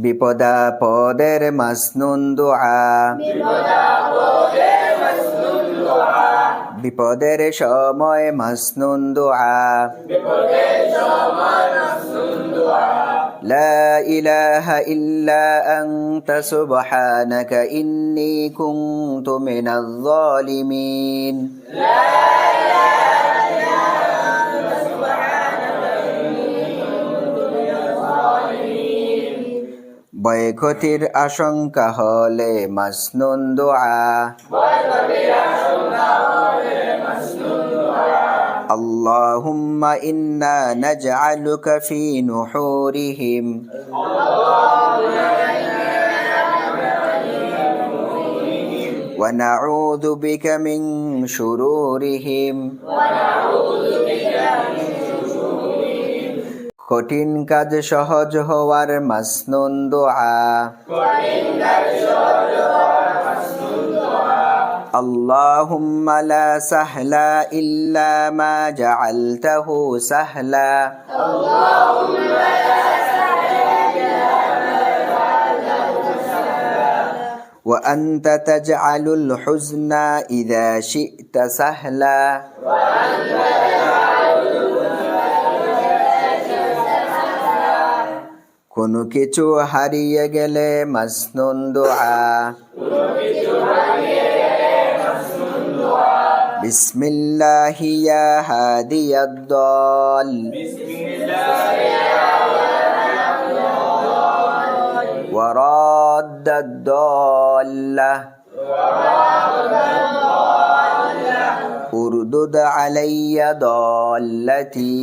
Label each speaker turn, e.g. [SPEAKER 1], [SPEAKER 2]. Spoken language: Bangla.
[SPEAKER 1] বিপদাপদের মাসনুন দুআ, বিপদের সময় মাসনুন দুআ। লা ইলাহা ইল্লা আনতা সুবহানাকা ইন্নী কুনতু মিনাজ জালিমিন। ক্ষয়ক্ষতির আশঙ্কা হলে মাসনুন দুআ। আল্লাহুম্মা ইন্না নাজআলুকা ফি নুহুরিহিম ওয়া নাউযু বিকা মিন শুরুরিহিম। কঠিন কাজ সহজ হওয়ার মাসনুন দুআ। আল্লাহুম্মা লা সাহলা ইল্লা মা জাআলতাহু সাহলা ওয়া আনতা তাজআলুল হুজনা ইযা শি'তা সাহলা। কোনো কিছু হারিয়ে গেলে মাসনুন দুআ। বিসমিল্লাহি ইয়া হাদিয়াদ দাল ওয়া রাদ্দাদ দাল্লা উরদুদ আলাইয়া দাল্লাতি